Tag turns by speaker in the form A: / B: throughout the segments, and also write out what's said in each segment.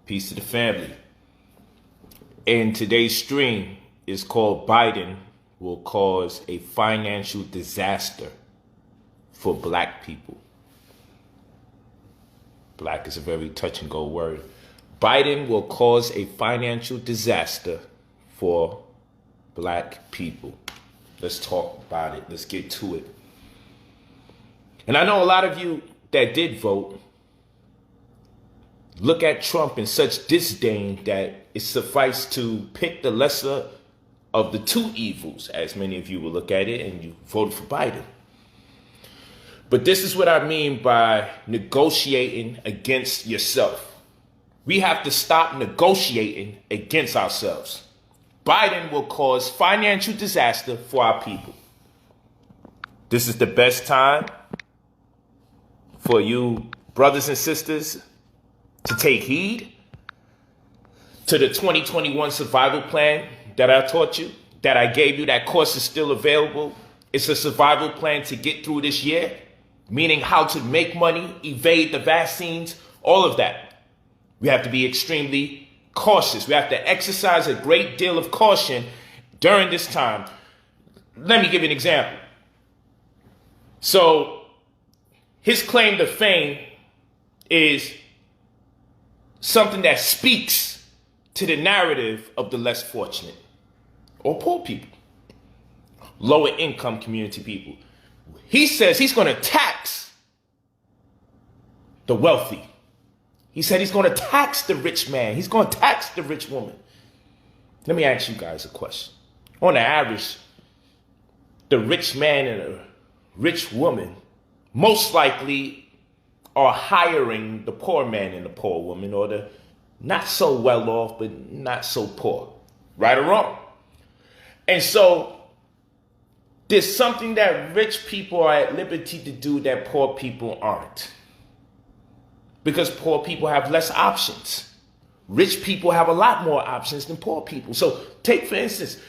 A: Peace to the family. And today's stream is called Biden Will Cause a Financial Disaster for Black People. Black is a very touch and go word. Biden will cause a financial disaster for Black people. Let's talk about it. Let's get to it. And I know a lot of you that did vote look at Trump in such disdain that it sufficed to pick the lesser of the two evils, as many of you will look at it, and you voted for Biden. But this is what I mean by negotiating against yourself. We have to stop negotiating against ourselves. Biden will cause financial disaster for our people. This is the best time for you brothers and sisters to take heed to the 2021 survival plan that I taught you, that I gave you. That course is still available. It's a survival plan to get through this year, meaning how to make money, evade the vaccines, all of that. We have to be extremely cautious. We have to exercise a great deal of caution during this time. Let me give you an example. So his claim to fame is something that speaks to the narrative of the less fortunate or poor people, lower income community people. He says he's going to tax the wealthy. He said he's going to tax the rich man. He's going to tax the rich woman. Let me ask you guys a question. On average, the rich man and the rich woman most likely are hiring the poor man and the poor woman, or the not so well off but not so poor. Right or wrong? And so there's something that rich people are at liberty to do that poor people aren't. Because poor people have less options. Rich people have a lot more options than poor people. So take, for instance,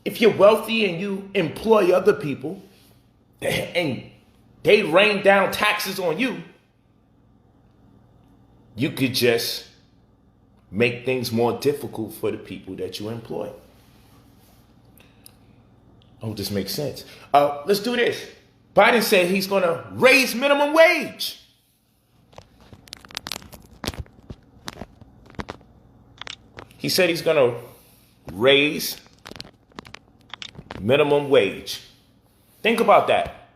A: if you're wealthy and you employ other people and they rain down taxes on you, you could just make things more difficult for the people that you employ. I hope this makes sense. Let's do this. Biden said he's going to raise minimum wage. He said he's going to raise minimum wage. Think about that.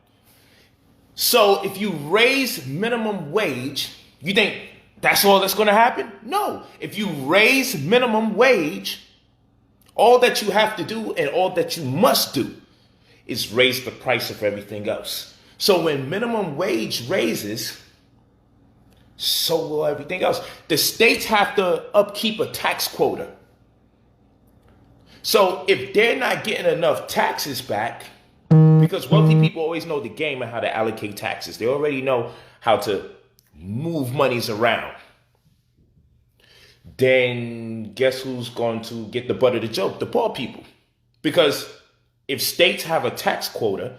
A: So if you raise minimum wage, you think that's all that's going to happen? No. If you raise minimum wage, all that you have to do and all that you must do is raise the price of everything else. So when minimum wage raises, so will everything else. The states have to upkeep a tax quota. So if they're not getting enough taxes back, because wealthy people always know the game and how to allocate taxes. They already know how to move monies around. Then guess who's going to get the butt of the joke? The poor people. Because if states have a tax quota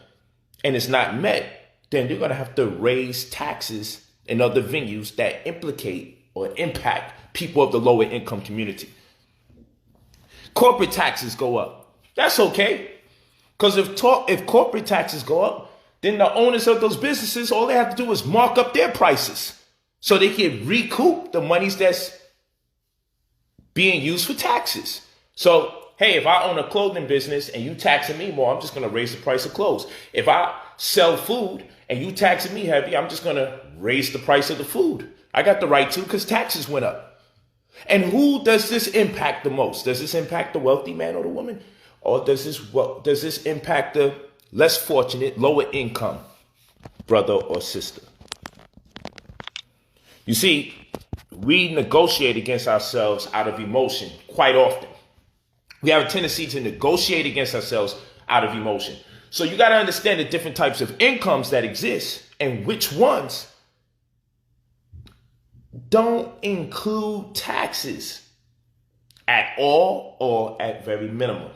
A: and it's not met, then they're going to have to raise taxes in other venues that implicate or impact people of the lower income community. Corporate taxes go up. That's okay. Because if corporate taxes go up, then the owners of those businesses, all they have to do is mark up their prices so they can recoup the monies that's being used for taxes. So, hey, if I own a clothing business and you taxing me more, I'm just going to raise the price of clothes. If I sell food and you taxing me heavy, I'm just going to raise the price of the food. I got the right to because taxes went up. And who does this impact the most? Does this impact the wealthy man or the woman? Or does this impact the less fortunate, lower income brother or sister? You see, we negotiate against ourselves out of emotion quite often. We have a tendency to negotiate against ourselves out of emotion. So you got to understand the different types of incomes that exist and which ones don't include taxes at all or at very minimum.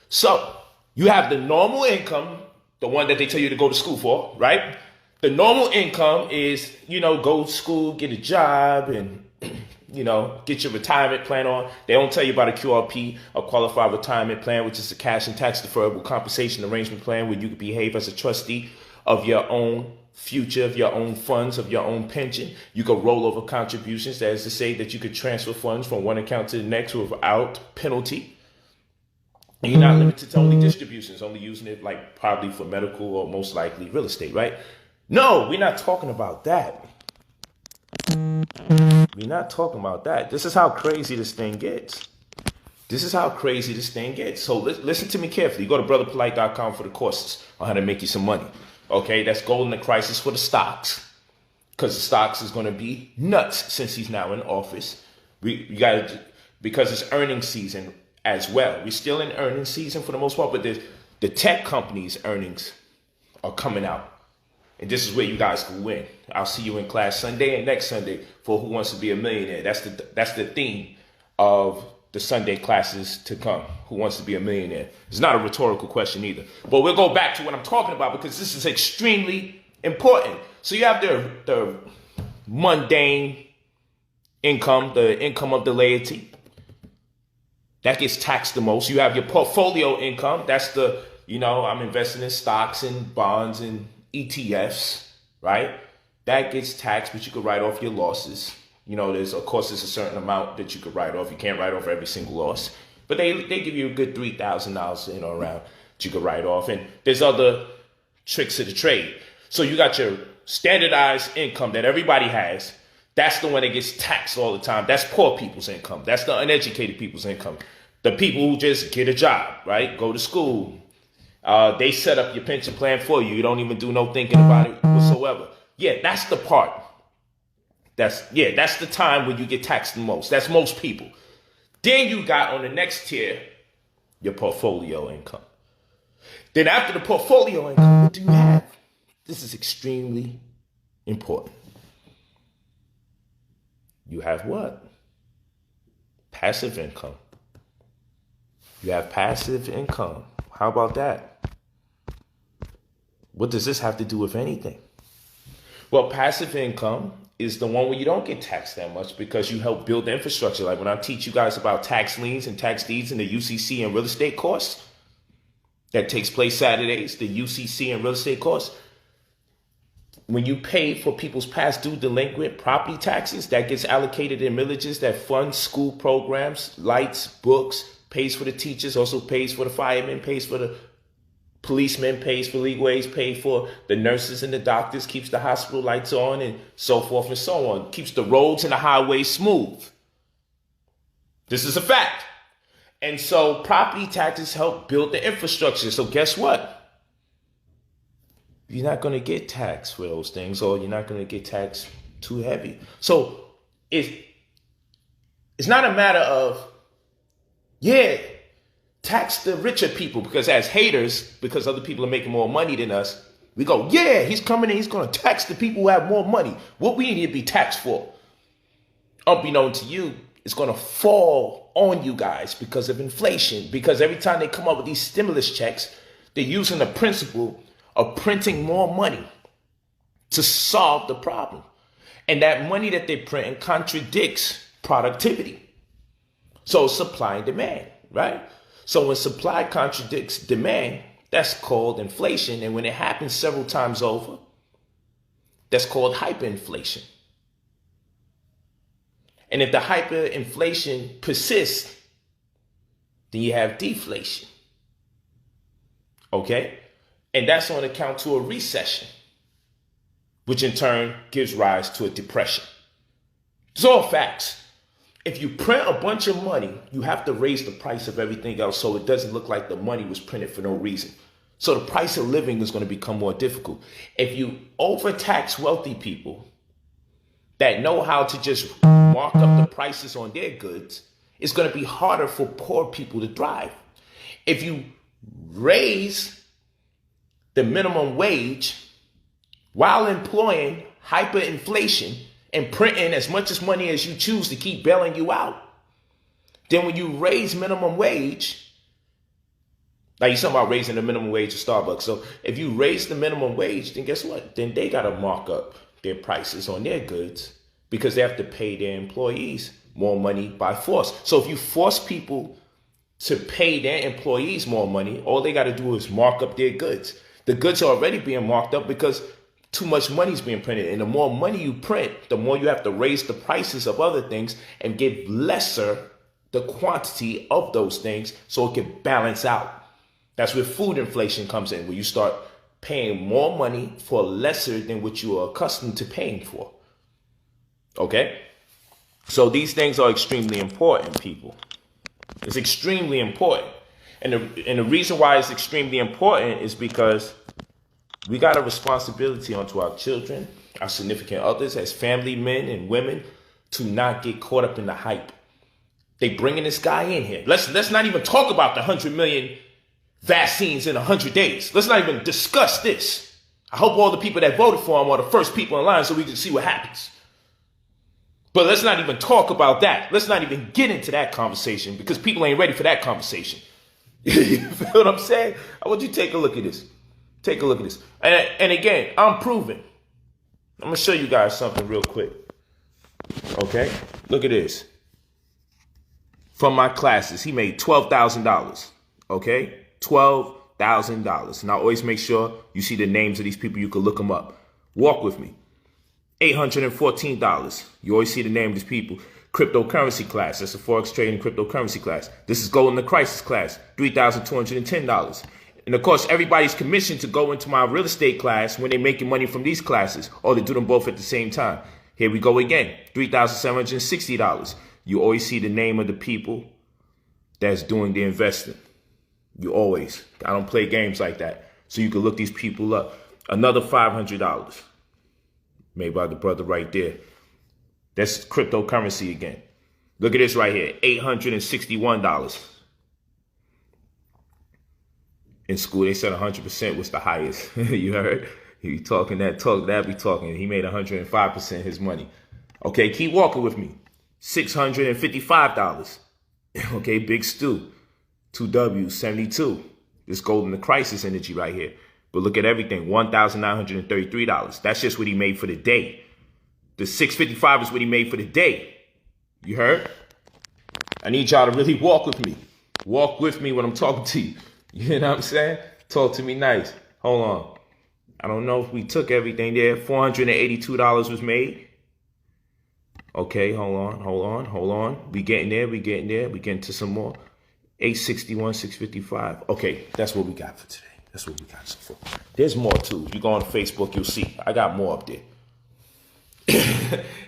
A: So you have the normal income, the one that they tell you to go to school for, right? The normal income is, go to school, get a job, and, get your retirement plan on. They don't tell you about a QRP, a qualified retirement plan, which is a cash and tax deferrable compensation arrangement plan where you can behave as a trustee of your own future, of your own funds, of your own pension. You can roll over contributions. That is to say that you could transfer funds from one account to the next without penalty. And you're not limited to only distributions, only using it like probably for medical or most likely real estate, right? No, we're not talking about that. We're not talking about that. This is how crazy this thing gets. So listen to me carefully. Go to brotherpolight.com for the courses on how to make you some money. Okay, that's gold in the crisis for the stocks. Because the stocks is going to be nuts since he's now in office. We got to, because it's earnings season as well. We're still in earnings season for the most part, but the tech companies' earnings are coming out. And this is where you guys can win. I'll see you in class Sunday and next Sunday for Who Wants to Be a Millionaire. That's the theme of the Sunday classes to come. Who wants to be a millionaire? It's not a rhetorical question either. But we'll go back to what I'm talking about because this is extremely important. So you have the mundane income, the income of the laity. That gets taxed the most. You have your portfolio income. That's I'm investing in stocks and bonds and ETFs, right? That gets taxed, but you could write off your losses. There's a certain amount that you could write off. You can't write off every single loss, but they give you a good $3,000, around that you could write off. And there's other tricks of the trade. So you got your standardized income that everybody has. That's the one that gets taxed all the time. That's poor people's income. That's the uneducated people's income. The people who just get a job, right? Go to school. They set up your pension plan for you. You don't even do no thinking about it whatsoever. Yeah, that's the part. That's the time when you get taxed the most. That's most people. Then you got on the next tier, your portfolio income. Then after the portfolio income, what do you have? This is extremely important. You have what? Passive income. You have passive income. How about that? What does this have to do with anything? Well, passive income is the one where you don't get taxed that much because you help build the infrastructure. Like when I teach you guys about tax liens and tax deeds in the UCC and real estate course, that takes place Saturdays, the UCC and real estate course. When you pay for people's past due delinquent property taxes, that gets allocated in millages that fund school programs, lights, books, pays for the teachers, also pays for the firemen, pays for the policemen, pays for legal aids, pays for the nurses and the doctors, keeps the hospital lights on and so forth and so on, keeps the roads and the highways smooth. This is a fact. And so property taxes help build the infrastructure. So guess what? You're not going to get taxed for those things, or you're not going to get taxed too heavy. So it's not a matter of, tax the richer people, because as haters, because other people are making more money than us, we go, he's coming in, he's going to tax the people who have more money. What we need to be taxed for, unbeknown to you, it's going to fall on you guys because of inflation. Because every time they come up with these stimulus checks, they're using the principle of printing more money to solve the problem. And that money that they're printing contradicts productivity. So supply and demand, right? So when supply contradicts demand, that's called inflation. And when it happens several times over, that's called hyperinflation. And if the hyperinflation persists, then you have deflation. Okay? And that's on account to a recession, which in turn gives rise to a depression. It's all facts. If you print a bunch of money, you have to raise the price of everything else so it doesn't look like the money was printed for no reason. So the price of living is going to become more difficult. If you overtax wealthy people that know how to just mark up the prices on their goods, it's going to be harder for poor people to thrive. If you raise the minimum wage while employing hyperinflation and printing as much money as you choose to keep bailing you out, then when you raise minimum wage, Like you're talking about raising the minimum wage of Starbucks. So if you raise the minimum wage, then guess what? Then they got to mark up their prices on their goods because they have to pay their employees more money by force. So if you force people to pay their employees more money, all they got to do is mark up their goods. The goods are already being marked up because too much money is being printed. And the more money you print, the more you have to raise the prices of other things and give lesser the quantity of those things so it can balance out. That's where food inflation comes in, where you start paying more money for lesser than what you are accustomed to paying for. Okay? So these things are extremely important, people. It's extremely important. And the reason why it's extremely important is because we got a responsibility onto our children, our significant others, as family men and women, to not get caught up in the hype. They bringing this guy in here. Let's not even talk about the 100 million vaccines in 100 days. Let's not even discuss this. I hope all the people that voted for him are the first people in line so we can see what happens. But let's not even talk about that. Let's not even get into that conversation because people ain't ready for that conversation. You feel what I'm saying? I want you to take a look at this. Take a look at this. And again, I'm proving. I'm going to show you guys something real quick. Okay? Look at this. From my classes, he made $12,000. Okay? $12,000. And I always make sure you see the names of these people. You can look them up. Walk with me. $814. You always see the name of these people. Cryptocurrency class. That's a forex trading cryptocurrency class. This is Gold in the Crisis class. $3,210. And of course, everybody's commissioned to go into my real estate class when they're making money from these classes, or they do them both at the same time. Here we go again. $3,760. You always see the name of the people that's doing the investing. You always. I don't play games like that. So you can look these people up. Another $500. Made by the brother right there. That's cryptocurrency again. Look at this right here. $861. In school, they said 100% was the highest. You heard? He talking that talk, that be talking. He made 105% his money. Okay, keep walking with me. $655. Okay, Big Stu. 2 W's, 72. This Gold in the Crisis energy right here. But look at everything, $1,933. That's just what he made for the day. The $655 is what he made for the day. You heard? I need y'all to really walk with me. Walk with me when I'm talking to you. You know what I'm saying? Talk to me nice. Hold on. I don't know if we took everything there. $482 was made. Okay, hold on. We getting there. We getting to some more. $861, $655. Okay, that's what we got for today. That's what we got so far. There's more too. If you go on Facebook, you'll see. I got more up there.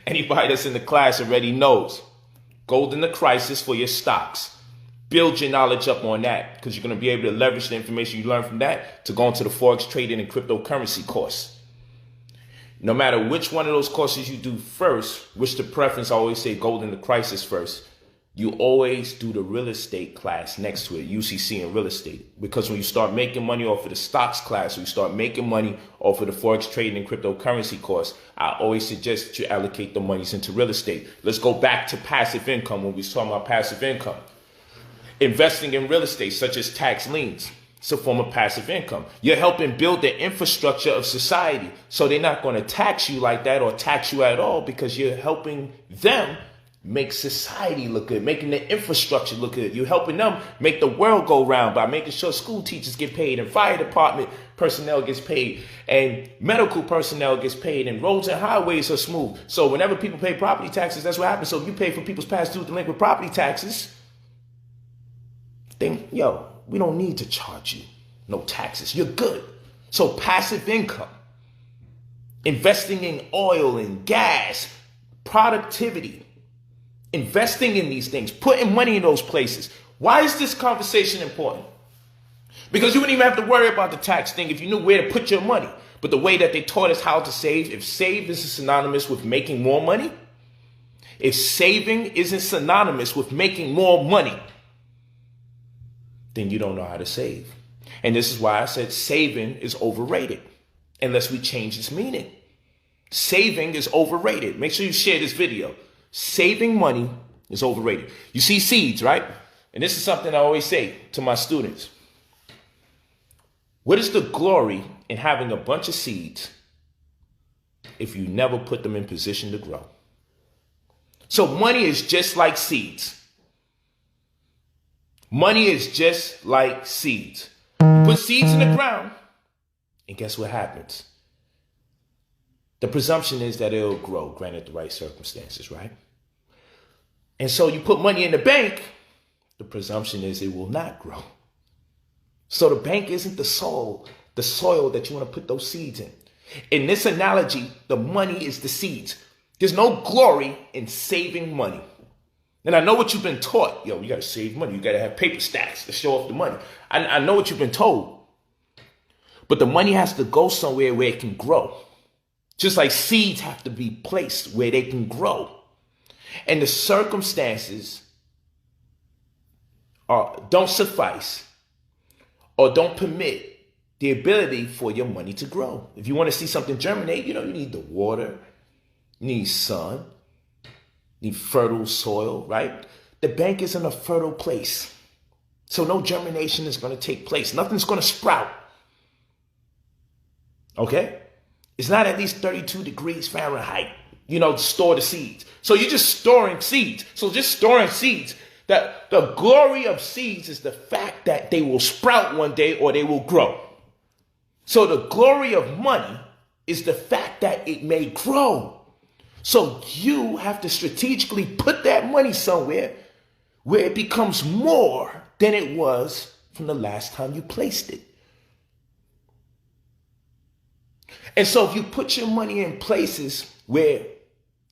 A: Anybody that's in the class already knows. Gold in the Crisis for your stocks. Build your knowledge up on that because you're going to be able to leverage the information you learn from that to go into the forex trading and cryptocurrency course. No matter which one of those courses you do first, which the preference, I always say Gold in the Crisis first. You always do the real estate class next to it, UCC and real estate. Because when you start making money off of the stocks class, or you start making money off of the forex trading and cryptocurrency course, I always suggest that you allocate the monies into real estate. Let's go back to passive income when we was talking about passive income. Investing in real estate, such as tax liens, it's a form of passive income. You're helping build the infrastructure of society. So they're not going to tax you like that or tax you at all because you're helping them make society look good, making the infrastructure look good. You're helping them make the world go round by making sure school teachers get paid and fire department personnel gets paid and medical personnel gets paid and roads and highways are smooth. So whenever people pay property taxes, that's what happens. So if you pay for people's past due delinquent property taxes, then, we don't need to charge you no taxes. You're good. So passive income, investing in oil and gas, productivity, investing in these things, putting money in those places. Why is this conversation important? Because you wouldn't even have to worry about the tax thing if you knew where to put your money. But the way that they taught us how to save, if save is synonymous with making more money, if saving isn't synonymous with making more money, then you don't know how to save. And this is why I said saving is overrated unless we change its meaning. Saving is overrated. Make sure you share this video. Saving money is overrated. You see seeds, right? And this is something I always say to my students. What is the glory in having a bunch of seeds if you never put them in position to grow? So money is just like seeds. Money is just like seeds. You put seeds in the ground, and guess what happens? The presumption is that it'll grow, granted the right circumstances, right? And so you put money in the bank, the presumption is it will not grow. So the bank isn't the soil that you want to put those seeds in. In this analogy, the money is the seeds. There's no glory in saving money. And I know what you've been taught. Yo, you got to save money. You got to have paper stacks to show off the money. I know what you've been told. But the money has to go somewhere where it can grow. Just like seeds have to be placed where they can grow. And the circumstances don't suffice or don't permit the ability for your money to grow. If you want to see something germinate, you need the water, you need sun, you need fertile soil, right? The bank isn't a fertile place. So no germination is going to take place. Nothing's going to sprout. Okay? It's not at least 32 degrees Fahrenheit, to store the seeds. So you're just storing seeds. So just storing seeds. That the glory of seeds is the fact that they will sprout one day or they will grow. So the glory of money is the fact that it may grow. So you have to strategically put that money somewhere where it becomes more than it was from the last time you placed it. And so if you put your money in places where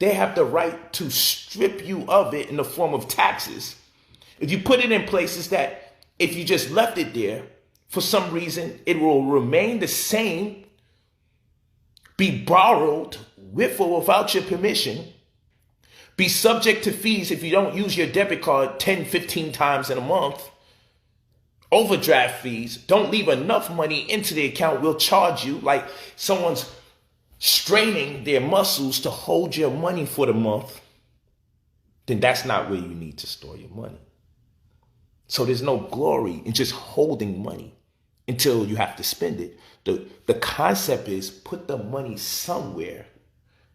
A: they have the right to strip you of it in the form of taxes, if you put it in places that if you just left it there, for some reason, it will remain the same, be borrowed with or without your permission, be subject to fees if you don't use your debit card 10, 15 times in a month, overdraft fees, don't leave enough money into the account, will charge you like someone's straining their muscles to hold your money for the month, then that's not where you need to store your money. So there's no glory in just holding money until you have to spend it. The concept is put the money somewhere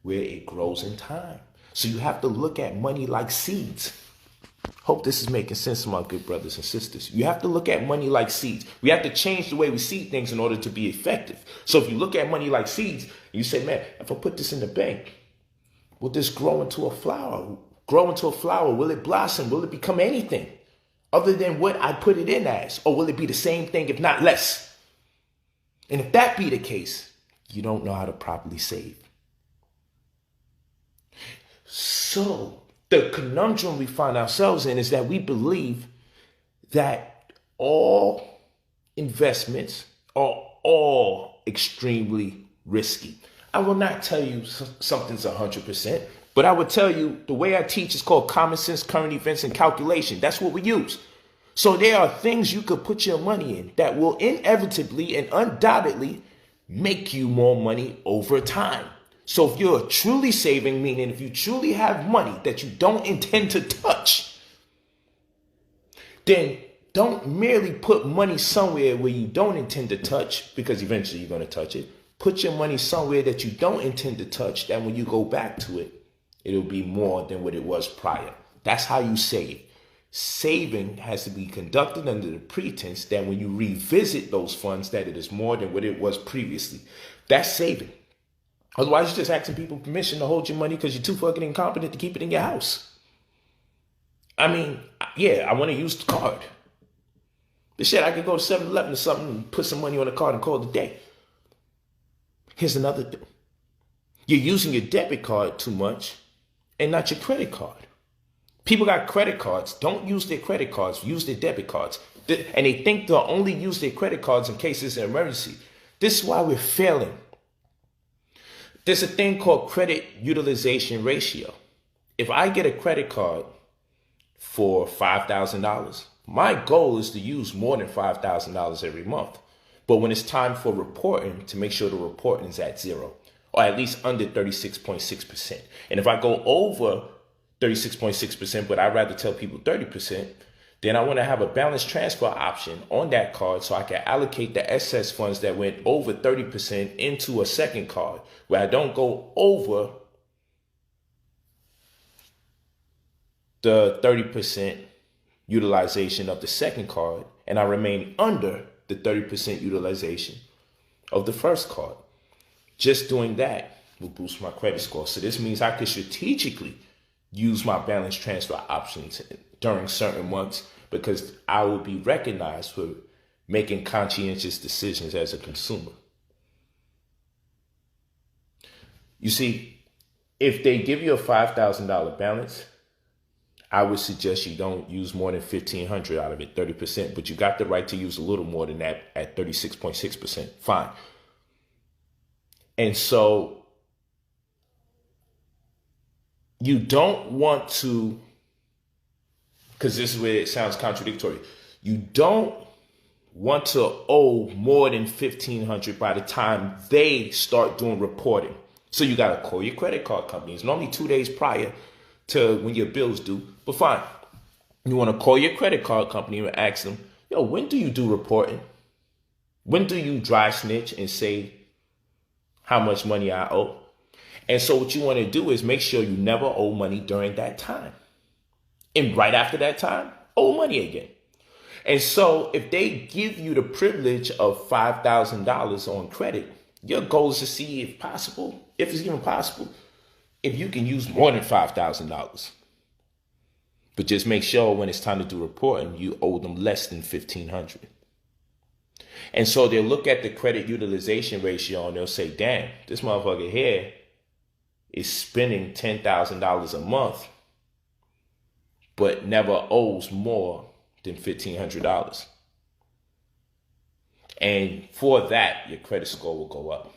A: where it grows in time. So you have to look at money like seeds. Hope this is making sense to my good brothers and sisters. You have to look at money like seeds. We have to change the way we see things in order to be effective. So if you look at money like seeds, you say, man, if I put this in the bank, will this grow into a flower? Grow into a flower? Will it blossom? Will it become anything other than what I put it in as? Or will it be the same thing, if not less? And if that be the case, you don't know how to properly save. So the conundrum we find ourselves in is that we believe that all investments are all extremely risky. I will not tell you something's 100%, but I would tell you the way I teach is called common sense, current events, and calculation. That's what we use. So there are things you could put your money in that will inevitably and undoubtedly make you more money over time. So if you're truly saving, meaning if you truly have money that you don't intend to touch, then don't merely put money somewhere where you don't intend to touch, because eventually you're going to touch it. Put your money somewhere that you don't intend to touch, that when you go back to it, it'll be more than what it was prior. That's how you save. Saving has to be conducted under the pretense that when you revisit those funds, that it is more than what it was previously. That's saving. Otherwise, you're just asking people permission to hold your money because you're too fucking incompetent to keep it in your house. I mean, yeah, I want to use the card. But shit, I could go to 7-Eleven or something and put some money on the card and call it a day. Here's another thing. You're using your debit card too much and not your credit card. People got credit cards. Don't use their credit cards. Use their debit cards. And they think they'll only use their credit cards in case it's an emergency. This is why we're failing. There's a thing called credit utilization ratio. If I get a credit card for $5,000, my goal is to use more than $5,000 every month. But when it's time for reporting, to make sure the reporting is at zero, or at least under 36.6%. And if I go over 36.6%, but I'd rather tell people 30%, Then I want to have a balance transfer option on that card so I can allocate the excess funds that went over 30% into a second card where I don't go over the 30% utilization of the second card and I remain under the 30% utilization of the first card. Just doing that will boost my credit score. So this means I could strategically use my balance transfer options during certain months because I will be recognized for making conscientious decisions as a consumer. You see, if they give you a $5,000 balance, I would suggest you don't use more than $1,500 out of it, 30%, but you got the right to use a little more than that at 36.6%. Fine. And so you don't want to, because this is where it sounds contradictory. You don't want to owe more than $1,500 by the time they start doing reporting. So you got to call your credit card company. It's normally 2 days prior to when your bills due, but fine. You want to call your credit card company and ask them, yo, when do you do reporting? When do you dry snitch and say how much money I owe? And so what you want to do is make sure you never owe money during that time. And right after that time, owe money again. And so if they give you the privilege of $5,000 on credit, your goal is to see if possible, if it's even possible, if you can use more than $5,000. But just make sure when it's time to do reporting, you owe them less than $1,500. And so they'll look at the credit utilization ratio and they'll say, damn, this motherfucker here is spending $10,000 a month, but never owes more than $1,500. And for that, your credit score will go up.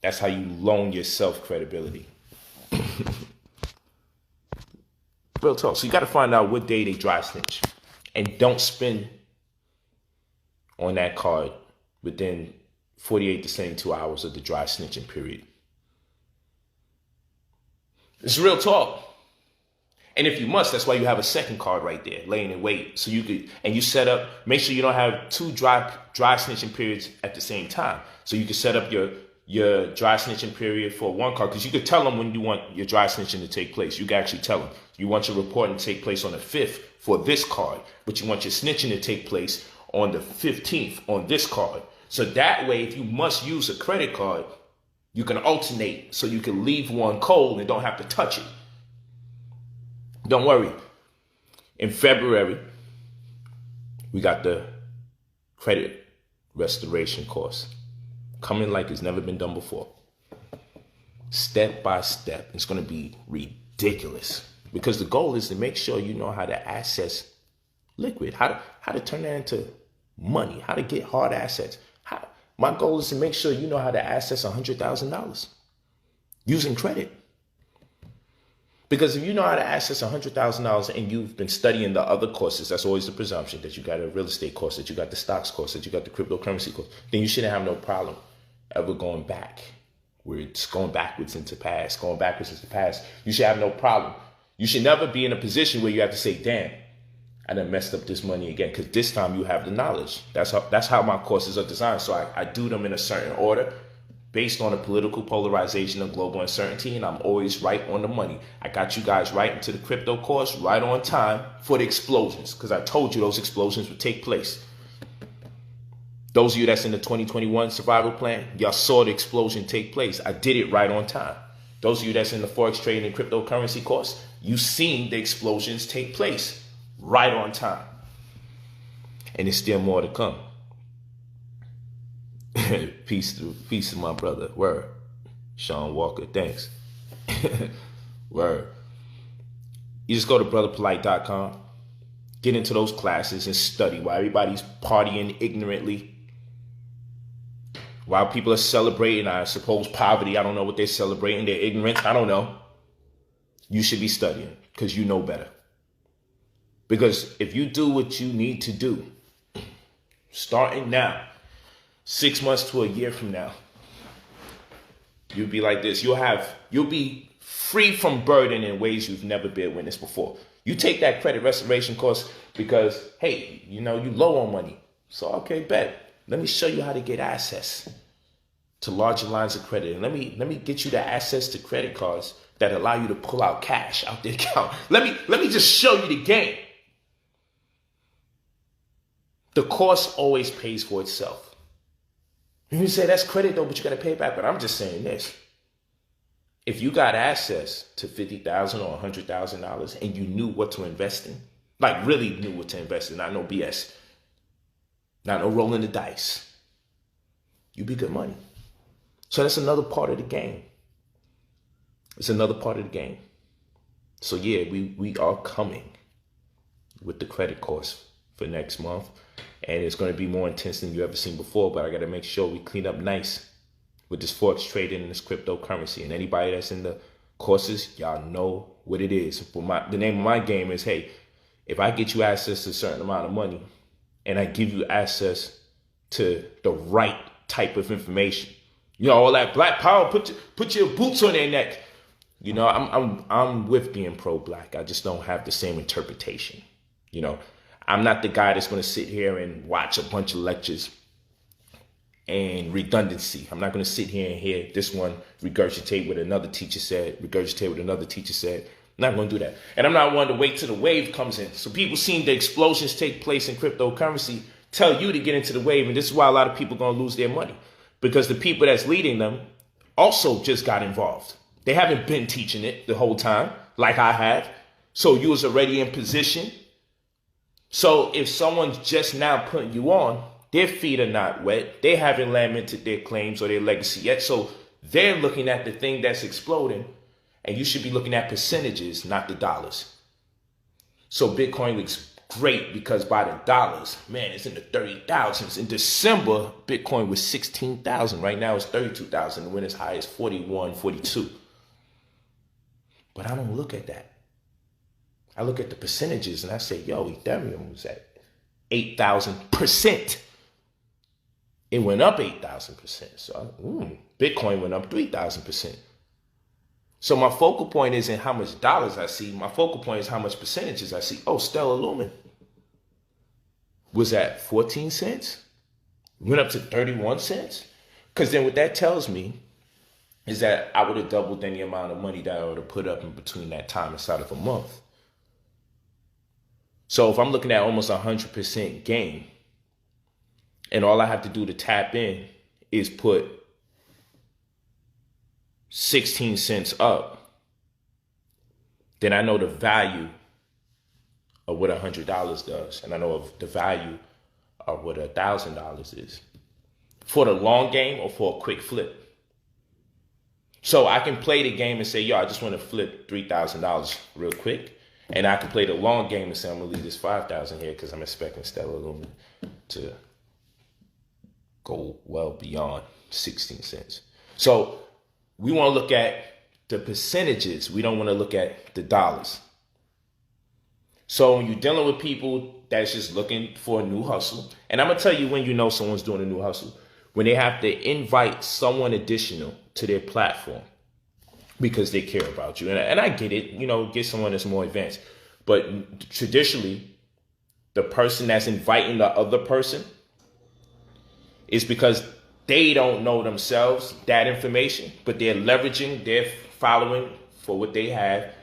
A: That's how you loan yourself credibility. Real talk. So you got to find out what day they dry snitch. And don't spend on that card within 48 to 72 hours of the dry snitching period. It's real talk. And if you must, that's why you have a second card right there, laying in wait. So you could, and you set up, make sure you don't have two dry snitching periods at the same time. So you can set up your dry snitching period for one card, because you could tell them when you want your dry snitching to take place. You can actually tell them you want your reporting to take place on the 5th for this card, but you want your snitching to take place on the 15th on this card. So that way, if you must use a credit card, you can alternate so you can leave one cold and don't have to touch it. Don't worry. In February, we got the credit restoration course coming like it's never been done before. Step by step. It's going to be ridiculous because the goal is to make sure you know how to access liquid, how to turn that into money, how to get hard assets. My goal is to make sure you know how to access $100,000 using credit. Because if you know how to access $100,000 and you've been studying the other courses, that's always the presumption that you got a real estate course, that you got the stocks course, that you got the cryptocurrency course, then you shouldn't have no problem ever going back. Where it's going backwards into past, going backwards into past. You should have no problem. You should never be in a position where you have to say, damn, I done messed up this money again, because this time you have the knowledge. That's how my courses are designed. So I do them in a certain order based on the political polarization of global uncertainty, and I'm always right on the money. I got you guys right into the crypto course right on time for the explosions, because I told you those explosions would take place. Those of you that's in the 2021 survival plan, y'all saw the explosion take place. I did it right on time. Those of you that's in the forex trading and cryptocurrency course, you've seen the explosions take place right on time. And there's still more to come. Peace to my brother. Word. Sean Walker, thanks. Word. You just go to brotherpolight.com, get into those classes and study while everybody's partying ignorantly. While people are celebrating, I suppose, poverty. I don't know what they're celebrating. Their ignorance. I don't know. You should be studying because you know better. Because if you do what you need to do, starting now, 6 months to a year from now, you'll be like this. You'll be free from burden in ways you've never been witnessed before. You take that credit restoration course because, hey, you low on money. So, okay, bet. Let me show you how to get access to larger lines of credit. And let me get you the access to credit cards that allow you to pull out cash out the account. Let me just show you the game. The course always pays for itself. You say that's credit though, but you got to pay it back. But I'm just saying this. If you got access to $50,000 or $100,000 and you knew what to invest in, like really knew what to invest in, not no BS, not no rolling the dice, you'd be good money. So that's another part of the game. It's another part of the game. So yeah, we are coming with the credit course for next month. And it's going to be more intense than you've ever seen before. But I got to make sure we clean up nice with this forex trading and this cryptocurrency. And anybody that's in the courses, y'all know what it is. But the name of my game is, hey, if I get you access to a certain amount of money and I give you access to the right type of information, all that black power, put your boots on their neck. I'm with being pro-black. I just don't have the same interpretation. I'm not the guy that's going to sit here and watch a bunch of lectures and redundancy. I'm not going to sit here and hear this one regurgitate what another teacher said, I'm not going to do that. And I'm not one to wait till the wave comes in. So people seeing the explosions take place in cryptocurrency tell you to get into the wave. And this is why a lot of people are going to lose their money, because the people that's leading them also just got involved. They haven't been teaching it the whole time like I have. So you was already in position. So if someone's just now putting you on, their feet are not wet. They haven't lamented their claims or their legacy yet. So they're looking at the thing that's exploding, and you should be looking at percentages, not the dollars. So Bitcoin looks great because by the dollars, man, it's in the 30,000s. In December, Bitcoin was 16,000. Right now it's 32,000. When it's high, it's 41, 42. But I don't look at that. I look at the percentages and I say, yo, Ethereum was at 8,000%. It went up 8,000%. So Bitcoin went up 3,000%. So my focal point isn't how much dollars I see. My focal point is how much percentages I see. Oh, Stellar Lumen was at 14 cents. Went up to 31 cents. Because then what that tells me is that I would have doubled any amount of money that I would have put up in between that time inside of a month. So if I'm looking at almost 100% gain, and all I have to do to tap in is put 16 cents up, then I know the value of what $100 does. And I know of the value of what $1,000 is for the long game or for a quick flip. So I can play the game and say, yo, I just want to flip $3,000 real quick. And I can play the long game and say, I'm going to leave this 5,000 here because I'm expecting Stellar Lumen to go well beyond 16 cents. So we want to look at the percentages. We don't want to look at the dollars. So when you're dealing with people that's just looking for a new hustle, and I'm going to tell you when you know someone's doing a new hustle, when they have to invite someone additional to their platform because they care about you. And I get it, get someone that's more advanced. But traditionally, the person that's inviting the other person is because they don't know themselves that information, but they're leveraging their following for what they have.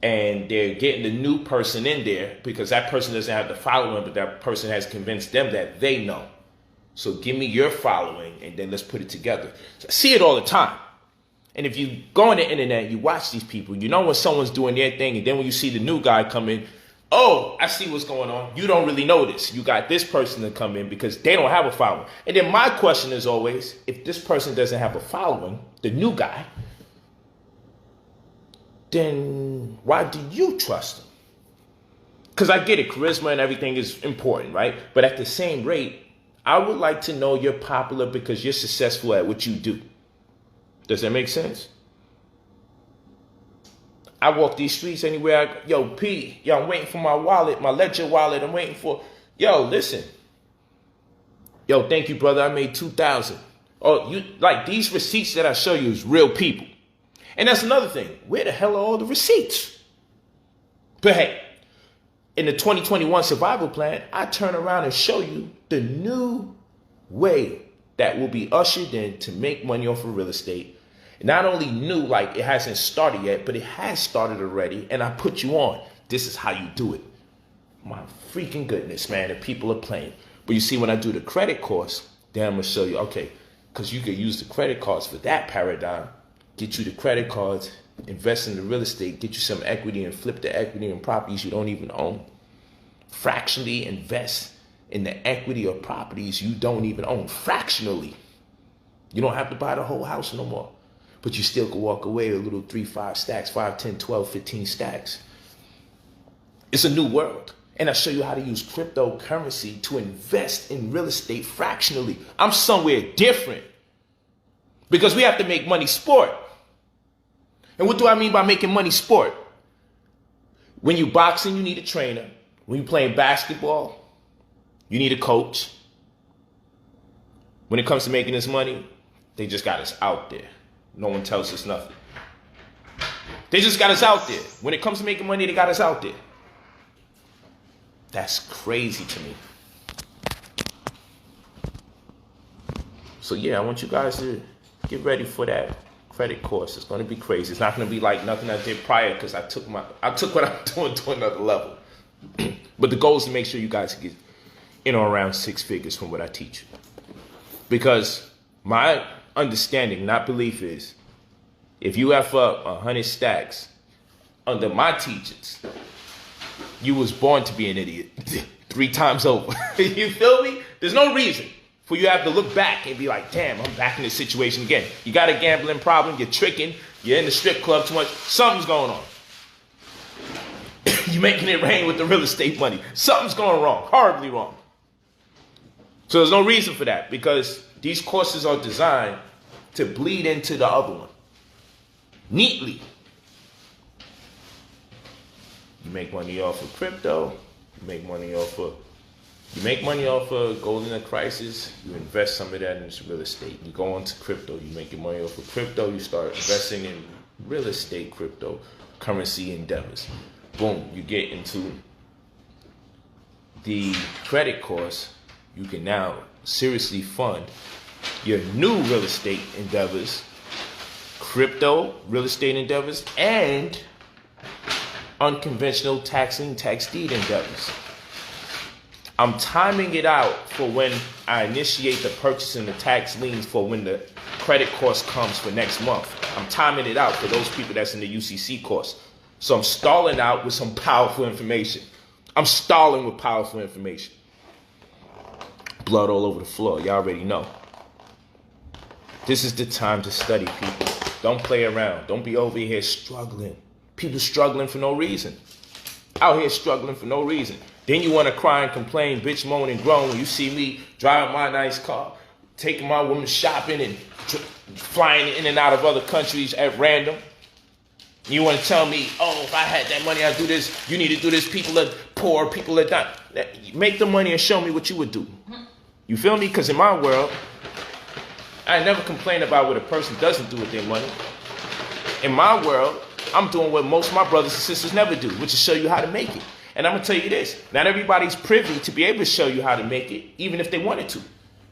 A: And they're getting the new person in there because that person doesn't have the following, but that person has convinced them that they know. So give me your following and then let's put it together. So I see it all the time. And if you go on the internet, you watch these people, you know when someone's doing their thing, and then when you see the new guy come in, oh, I see what's going on. You don't really know this. You got this person to come in because they don't have a following. And then my question is always, if this person doesn't have a following, the new guy, then why do you trust them? Because I get it, charisma and everything is important, right? But at the same rate, I would like to know you're popular because you're successful at what you do. Does that make sense? I walk these streets anywhere. Yo, P, yo, I'm waiting for my wallet, my Ledger wallet. I'm waiting for, yo, listen. Yo, thank you, brother. I made 2,000. Oh, you like these receipts that I show you is real people. And that's another thing. Where the hell are all the receipts? But hey, in the 2021 survival plan, I turn around and show you the new way that will be ushered in to make money off of real estate. Not only new, like it hasn't started yet, but it has started already. And I put you on. This is how you do it. My freaking goodness, man, the people are playing. But you see, when I do the credit course, then I'm going to show you, okay, because you could use the credit cards for that paradigm. Get you the credit cards, invest in the real estate, get you some equity and flip the equity in properties you don't even own. Fractionally invest in the equity of properties you don't even own. Fractionally. You don't have to buy the whole house no more. But you still can walk away with a little 3, 5 stacks, 5, 10, 12, 15 stacks. It's a new world. And I show you how to use cryptocurrency to invest in real estate fractionally. I'm somewhere different. Because we have to make money sport. And what do I mean by making money sport? When you boxing, you need a trainer. When you playing basketball, you need a coach. When it comes to making this money, they just got us out there. No one tells us nothing. They just got us out there. When it comes to making money, they got us out there. That's crazy to me. So yeah, I want you guys to get ready for that credit course. It's going to be crazy. It's not going to be like nothing I did prior because I took what I'm doing to another level. But the goal is to make sure you guys get in or around 6 figures from what I teach. Because my understanding, not belief, is if you have up 100 stacks under my teachings, you was born to be an idiot 3 times over. You feel me? There's no reason for you to have to look back and be like, damn, I'm back in this situation again. You got a gambling problem, you're tricking, you're in the strip club too much, something's going on. You're making it rain with the real estate money. Something's going wrong, horribly wrong. So there's no reason for that because these courses are designed to bleed into the other one neatly. You make money off of crypto. You make money off of gold in a crisis. You invest some of that into real estate. You go on to crypto. You make your money off of crypto. You start investing in real estate, cryptocurrency endeavors. Boom, you get into the credit course. You can now seriously fund your new real estate endeavors, crypto real estate endeavors, and unconventional tax deed endeavors. I'm timing it out for when I initiate the purchase and the tax liens for when the credit course comes for next month. I'm timing it out for those people that's in the UCC course. So I'm stalling out with some powerful information. I'm stalling with powerful information. Blood all over the floor. Y'all already know. This is the time to study, people. Don't play around. Don't be over here struggling. People struggling for no reason. Out here struggling for no reason. Then you want to cry and complain, bitch, moan, and groan when you see me driving my nice car, taking my woman shopping and flying in and out of other countries at random. You want to tell me, oh, if I had that money, I'd do this. You need to do this. People are poor. People are dying. Make the money and show me what you would do. You feel me? Because in my world, I never complain about what a person doesn't do with their money. In my world, I'm doing what most of my brothers and sisters never do, which is show you how to make it. And I'm going to tell you this. Not everybody's privy to be able to show you how to make it, even if they wanted to.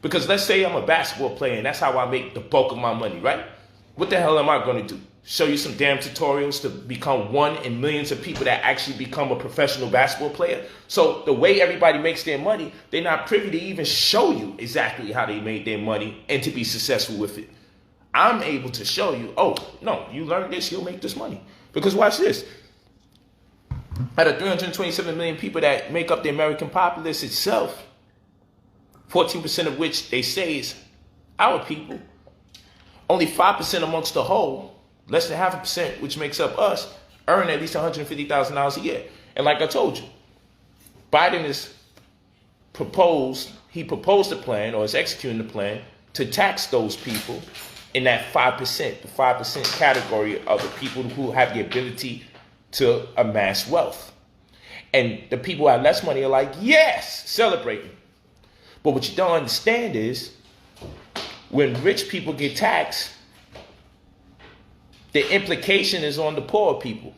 A: Because let's say I'm a basketball player and that's how I make the bulk of my money, right? What the hell am I going to do? Show you some damn tutorials to become one in millions of people that actually become a professional basketball player? So the way everybody makes their money, they're not privy to even show you exactly how they made their money and to be successful with it. I'm able to show you, oh, no, you learn this, you'll make this money. Because watch this. Out of 327 million people that make up the American populace itself, 14% of which they say is our people, only 5% amongst the whole, less than 0.5%, which makes up us, earn at least $150,000 a year. And like I told you, Biden he proposed a plan or is executing the plan to tax those people in that 5%, the 5% category of the people who have the ability to amass wealth. And the people who have less money are like, yes, celebrating. But what you don't understand is when rich people get taxed, the implication is on the poor people.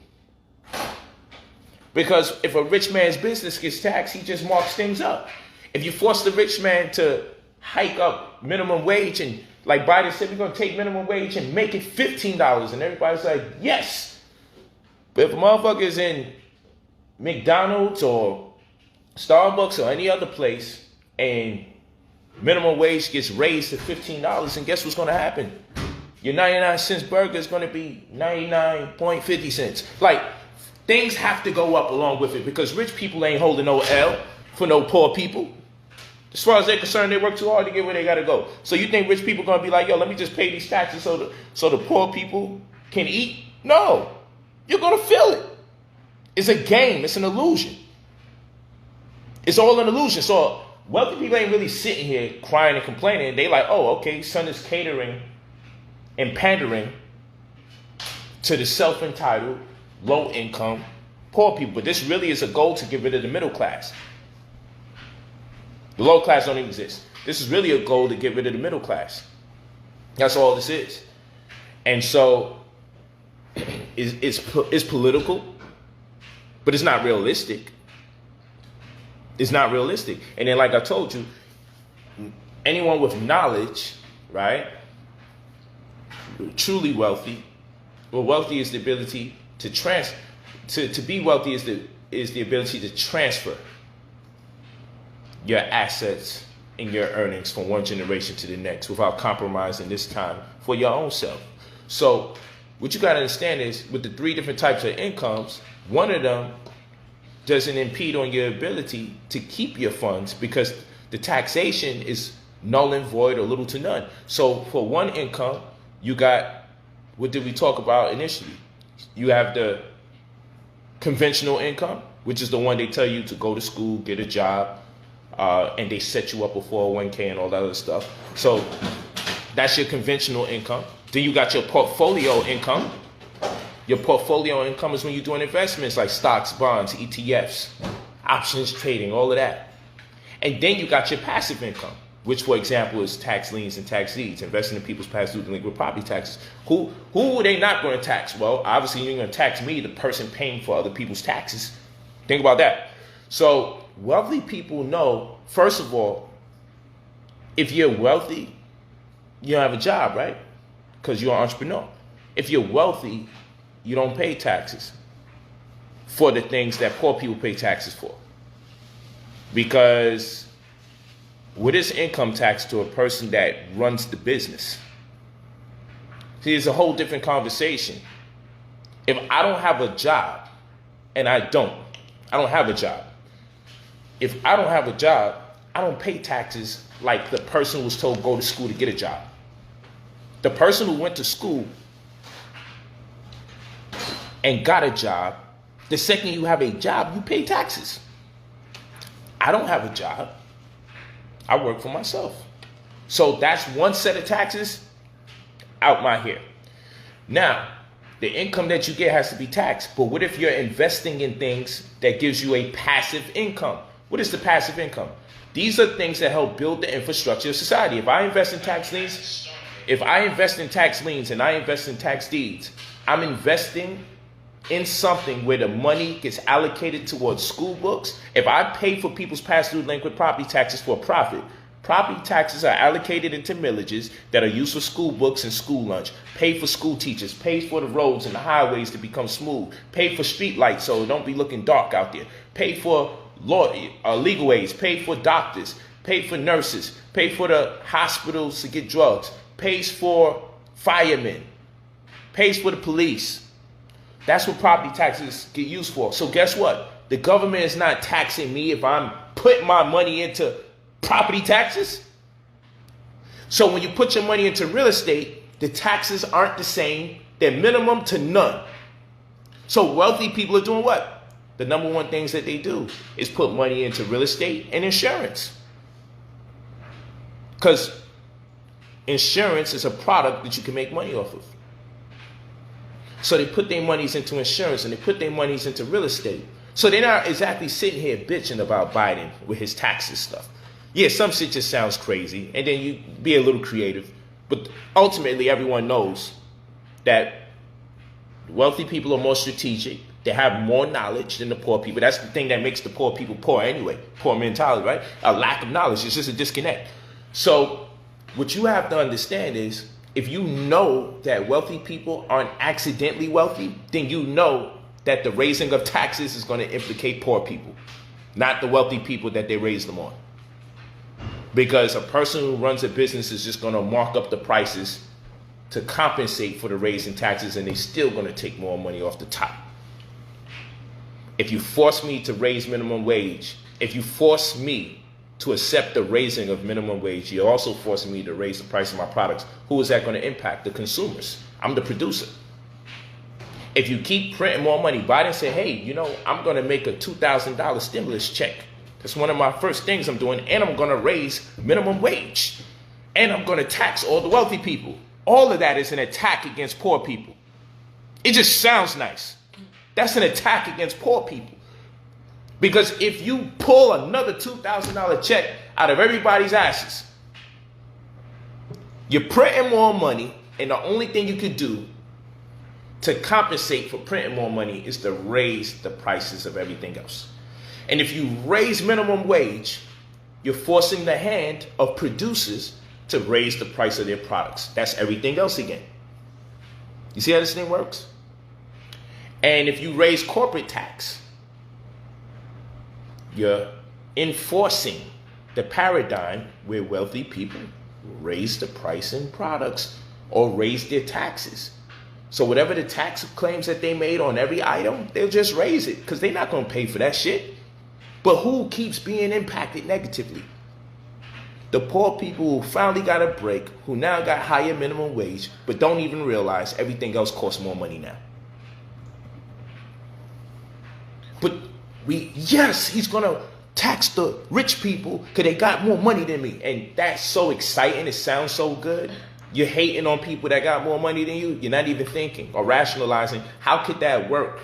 A: Because if a rich man's business gets taxed, he just marks things up. If you force the rich man to hike up minimum wage, and like Biden said, we're going to take minimum wage and make it $15, and everybody's like, yes. But if a motherfucker is in McDonald's or Starbucks or any other place and minimum wage gets raised to $15, and guess what's going to happen? Your 99-cent burger is going to be 99.50 cents. Like, things have to go up along with it, because rich people ain't holding no L for no poor people. As far as they're concerned, they work too hard to get where they got to go. So you think rich people going to be like, yo, let me just pay these taxes so the poor people can eat? No. You're going to feel it. It's a game. It's an illusion. It's all an illusion. So wealthy people ain't really sitting here crying and complaining. They like, oh, okay, son is catering and pandering to the self-entitled, low-income, poor people. But this really is a goal to get rid of the middle class. The low class don't even exist. This is really a goal to get rid of the middle class. That's all this is. And so it's political, but it's not realistic. It's not realistic. And then, like I told you, anyone with knowledge, right, truly wealthy, well, wealthy is the ability to to be wealthy is the ability to transfer your assets and your earnings from one generation to the next without compromising this time for your own self. So what you got to understand is, with the three different types of incomes, one of them doesn't impede on your ability to keep your funds, because the taxation is null and void or little to none. So for one income, you got, what did we talk about initially? You have the conventional income, which is the one they tell you to go to school, get a job, and they set you up a 401k and all that other stuff. So that's your conventional income. Then you got your portfolio income. Your portfolio income is when you're doing investments like stocks, bonds, ETFs, options trading, all of that. And then you got your passive income, which, for example, is tax liens and tax deeds, investing in people's past due delinquent property taxes. Who are they not going to tax? Well, obviously you're going to tax me, the person paying for other people's taxes. Think about that. So wealthy people know, first of all, if you're wealthy, you don't have a job, right? Because you're an entrepreneur. If you're wealthy, you don't pay taxes for the things that poor people pay taxes for. Because what is income tax to a person that runs the business? See, it's a whole different conversation. If I don't have a job, and I don't have a job. If I don't have a job, I don't pay taxes like the person who was told go to school to get a job. The person who went to school and got a job, the second you have a job, you pay taxes. I don't have a job. I work for myself. So that's one set of taxes out my hair. Now, the income that you get has to be taxed. But what if you're investing in things that gives you a passive income? What is the passive income? These are things that help build the infrastructure of society. If I invest in tax liens, and I invest in tax deeds, I'm investing in something where the money gets allocated towards school books. If I pay for people's past due delinquent property taxes for profit, property taxes are allocated into millages that are used for school books and school lunch, pay for school teachers, pay for the roads and the highways to become smooth, pay for street lights so it don't be looking dark out there, pay for legal aids, pay for doctors, pay for nurses, pay for the hospitals to get drugs, pays for firemen, pays for the police. That's what property taxes get used for. So guess what? The government is not taxing me if I'm putting my money into property taxes. So when you put your money into real estate, the taxes aren't the same. They're minimum to none. So wealthy people are doing what? The number one things that they do is put money into real estate and insurance. Because insurance is a product that you can make money off of. So they put their monies into insurance and they put their monies into real estate. So they're not exactly sitting here bitching about Biden with his taxes stuff. Yeah, some shit just sounds crazy, and then you be a little creative. But ultimately, everyone knows that Wealthy people are more strategic. They have more knowledge than the poor people. That's the thing that makes the poor people poor anyway. Poor mentality, right? A lack of knowledge. It's just a disconnect. So what you have to understand is, if you know that wealthy people aren't accidentally wealthy, then you know that the raising of taxes is going to implicate poor people, not the wealthy people that they raise them on. Because a person who runs a business is just going to mark up the prices to compensate for the raise in taxes, and they're still going to take more money off the top. If you force me to raise minimum wage, if you force me to accept the raising of minimum wage, you're also forcing me to raise the price of my products. Who is that going to impact? The consumers. I'm the producer. If you keep printing more money, Biden said, hey, you know, I'm going to make a $2,000 stimulus check. That's one of my first things I'm doing. And I'm going to raise minimum wage. And I'm going to tax all the wealthy people. All of that is an attack against poor people. It just sounds nice. That's an attack against poor people. Because if you pull another $2,000 check out of everybody's asses, you're printing more money, and the only thing you could do to compensate for printing more money is to raise the prices of everything else. And if you raise minimum wage, you're forcing the hand of producers to raise the price of their products. That's everything else again. You see how this thing works? And if you raise corporate tax, you're enforcing the paradigm where wealthy people raise the price in products or raise their taxes. So whatever the tax claims that they made on every item, they'll just raise it because they're not going to pay for that shit. But who keeps being impacted negatively? The poor people who finally got a break, who now got higher minimum wage, but don't even realize everything else costs more money now. But yes, he's going to tax the rich people because they got more money than me. And that's so exciting. It sounds so good. You're hating on people that got more money than you. You're not even thinking or rationalizing, how could that work?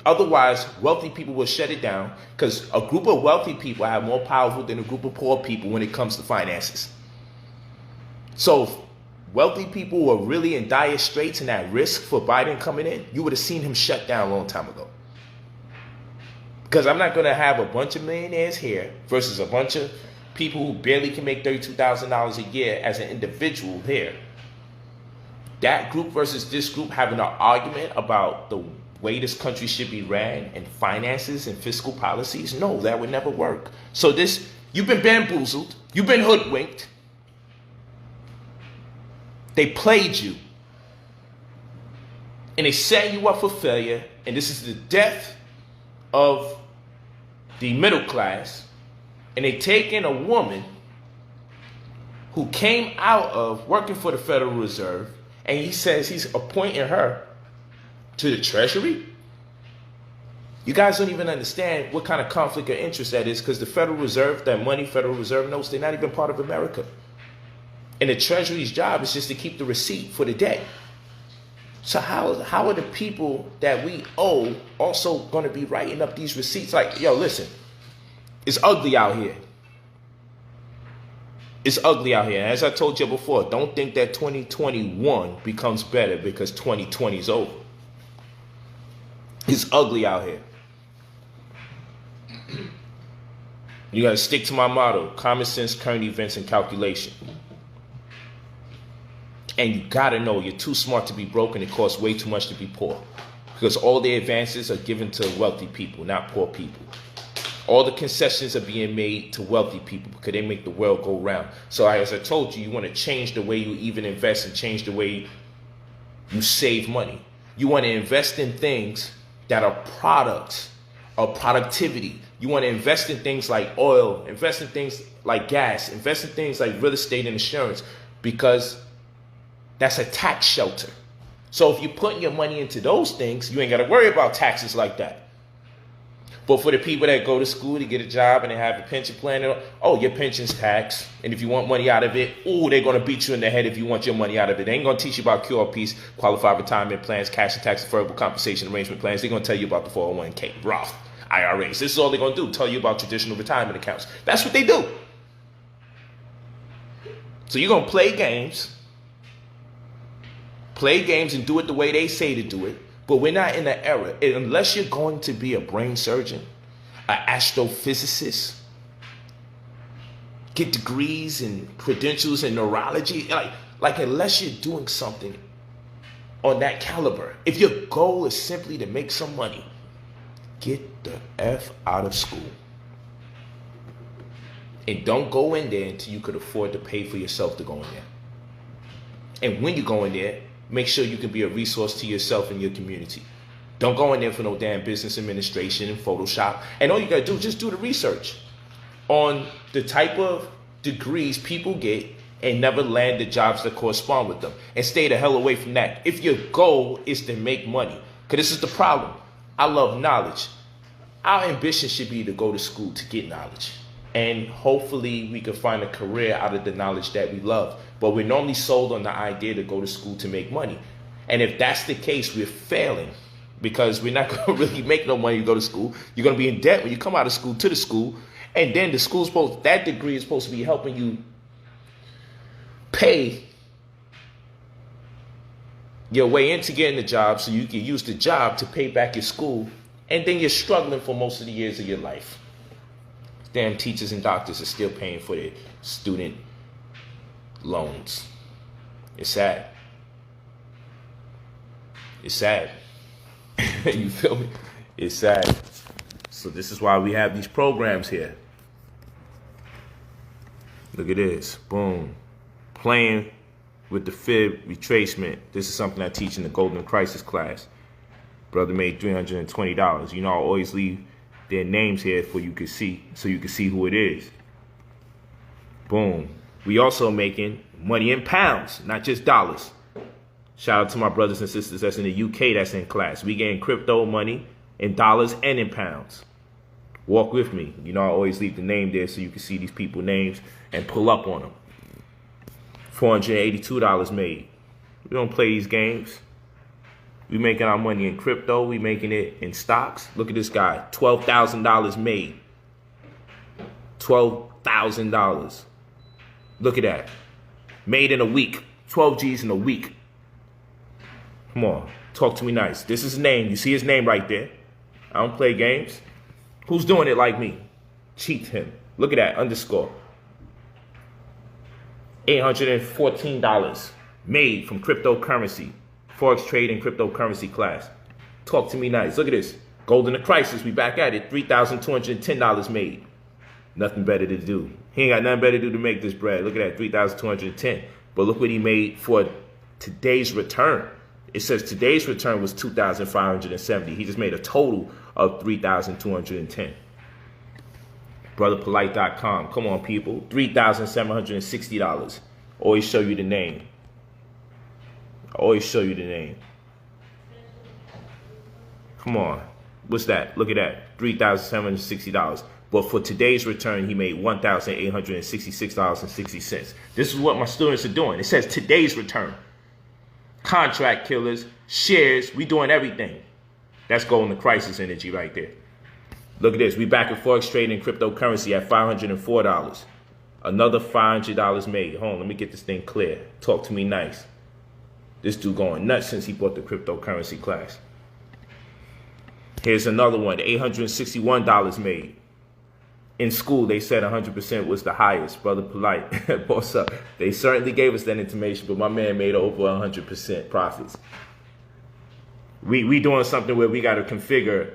A: Otherwise, wealthy people will shut it down because a group of wealthy people are more powerful than a group of poor people when it comes to finances. So if wealthy people were really in dire straits and at risk for Biden coming in, you would have seen him shut down a long time ago. Because I'm not going to have a bunch of millionaires here versus a bunch of people who barely can make $32,000 a year as an individual here. That group versus this group having an argument about the way this country should be ran and finances and fiscal policies. No, that would never work. So you've been bamboozled. You've been hoodwinked. They played you. And they set you up for failure. And this is the death of the middle class. And they take in a woman who came out of working for the Federal Reserve, and he says he's appointing her to the Treasury. You guys don't even understand what kind of conflict of interest that is, because the Federal Reserve, that money, Federal Reserve notes, they're not even part of America. And the Treasury's job is just to keep the receipt for the debt. So how are the people that we owe also going to be writing up these receipts? Like, yo, listen, it's ugly out here. It's ugly out here. As I told you before, don't think that 2021 becomes better because 2020 is over. It's ugly out here. You got to stick to my motto: common sense, current events, and calculation. And you got to know you're too smart to be broke, and it costs way too much to be poor. Because all the advances are given to wealthy people, not poor people. All the concessions are being made to wealthy people because they make the world go round. So as I told you, you want to change the way you even invest and change the way you save money. You want to invest in things that are products of productivity. You want to invest in things like oil, invest in things like gas, invest in things like real estate and insurance, because that's a tax shelter. So if you're putting your money into those things, you ain't got to worry about taxes like that. But for the people that go to school to get a job and they have a pension plan, oh, your pension's taxed. And if you want money out of it, oh, they're going to beat you in the head if you want your money out of it. They ain't going to teach you about QRPs, qualified retirement plans, cash and tax deferrable compensation arrangement plans. They're going to tell you about the 401k, Roth, IRAs. This is all they're going to do, tell you about traditional retirement accounts. That's what they do. So you're going to play games and do it the way they say to do it. But we're not in the era, unless you're going to be a brain surgeon, an astrophysicist, get degrees and credentials in neurology, like unless you're doing something on that caliber. If your goal is simply to make some money, get the F out of school. And don't go in there until you could afford to pay for yourself to go in there. And when you go in there, make sure you can be a resource to yourself and your community. Don't go in there for no damn business administration and Photoshop. And all you gotta do is just do the research on the type of degrees people get and never land the jobs that correspond with them. And stay the hell away from that. If your goal is to make money, because this is the problem. I love knowledge. Our ambition should be to go to school to get knowledge. And hopefully we can find a career out of the knowledge that we love. But we're normally sold on the idea to go to school to make money. And if that's the case, we're failing. Because we're not going to really make no money to go to school. You're going to be in debt when you come out of school to the school. And then the school's that degree is supposed to be helping you pay your way into getting the job so you can use the job to pay back your school. And then you're struggling for most of the years of your life. Damn teachers and doctors are still paying for their student loans. It's sad. It's sad. You feel me? It's sad. So this is why we have these programs here. Look at this. Boom. Playing with the fib retracement. This is something I teach in the Golden Crisis class. Brother made $320. You know, I always leave their names here for you can see, so you can see who it is. Boom. We also making money in pounds, not just dollars. Shout out to my brothers and sisters that's in the UK that's in class. We getting crypto money in dollars and in pounds. Walk with me. You know, I always leave the name there so you can see these people's names and pull up on them. $482 made. We don't play these games. We making our money in crypto. We making it in stocks. Look at this guy. $12,000 made. $12,000. Look at that. Made in a week. 12 G's in a week. Come on. Talk to me nice. This is his name. You see his name right there. I don't play games. Who's doing it like me? Cheat him. Look at that. Underscore. $814 made from cryptocurrency. Forex trade and cryptocurrency class. Talk to me nice. Look at this. Golden Crisis. We back at it. $3,210 made. Nothing better to do. He ain't got nothing better to do to make this bread. Look at that. $3,210. But look what he made for today's return. It says today's return was $2,570. He just made a total of $3,210. Brotherpolight.com. Come on, people. $3,760. Always show you the name. Always show you the name. Come on. What's that? Look at that. $3,760. But for today's return, he made $1,866.60. This is what my students are doing. It says today's return. Contract killers, shares, we doing everything. That's Golden Crisis energy right there. Look at this. We back at Forex trading cryptocurrency at $504. Another $500 made. Hold on, let me get this thing clear. Talk to me nice. This dude going nuts since he bought the cryptocurrency class. Here's another one. $861 made. In school, they said 100% was the highest. Brother Polight, boss up. They certainly gave us that information, but my man made over 100% profits. We doing something where we got to configure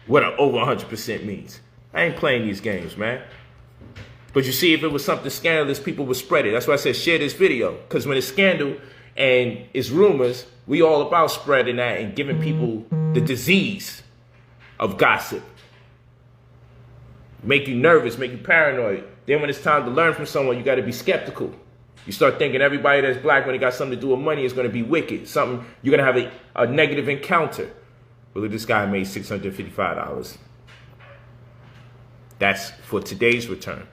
A: what an over 100% means. I ain't playing these games, man. But you see, if it was something scandalous, people would spread it. That's why I said share this video. Because when it's scandal and it's rumors, we all about spreading that and giving people the disease of gossip. Make you nervous, make you paranoid. Then when it's time to learn from someone, you got to be skeptical. You start thinking everybody that's black when it got something to do with money is going to be wicked. Something you're going to have a negative encounter. But look, this guy made $655. That's for today's return.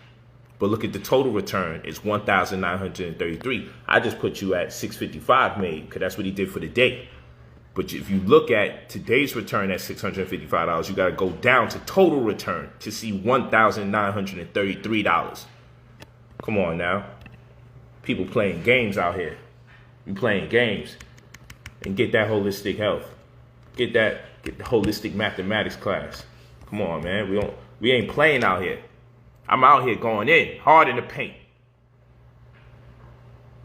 A: But look at the total return. It's $1,933. I just put you at $655 made because that's what he did for the day. But if you look at today's return at $655, you got to go down to total return to see $1,933. Come on now. People playing games out here. You playing games and get that holistic health. Get the holistic mathematics class. Come on, man. We ain't playing out here. I'm out here going in, hard in the paint.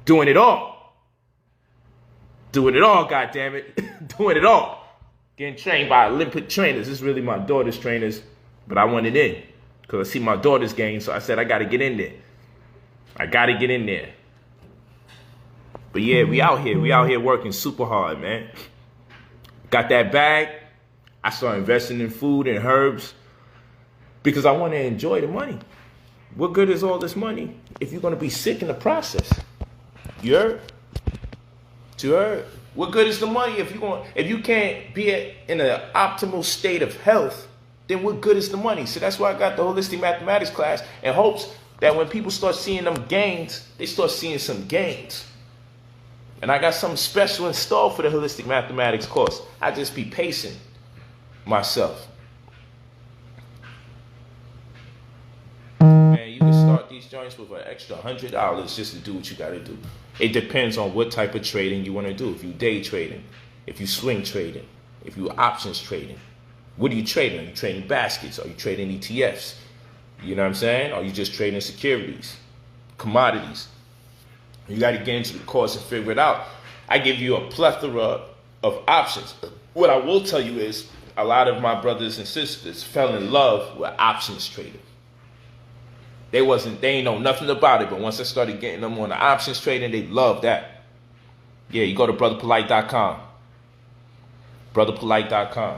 A: Doing it all. Doing it all, goddammit. Doing it all. Getting trained by Olympic trainers. This is really my daughter's trainers, but I wanted in. Because I see my daughter's game, so I said I got to get in there. I got to get in there. But yeah, we out here working super hard, man. Got that bag. I started investing in food and herbs because I want to enjoy the money. What good is all this money if you're going to be sick in the process? You heard? You heard? What good is the money if you can't be in an optimal state of health? Then what good is the money? So that's why I got the holistic mathematics class in hopes that when people start seeing them gains, they start seeing some gains. And I got something special in store for the holistic mathematics course. I just be pacing myself. Man, you can start these joints with an extra $100 just to do what you got to do. It depends on what type of trading you want to do. If you day trading, if you swing trading, if you options trading. What are you trading? Are you trading baskets? Are you trading ETFs? You know what I'm saying? Are you just trading securities, commodities? You got to get into the course and figure it out. I give you a plethora of options. What I will tell you is a lot of my brothers and sisters fell in love with options trading. They ain't know nothing about it, but once I started getting them on the options trading, they love that. Yeah, you go to brotherpolight.com. Brotherpolight.com.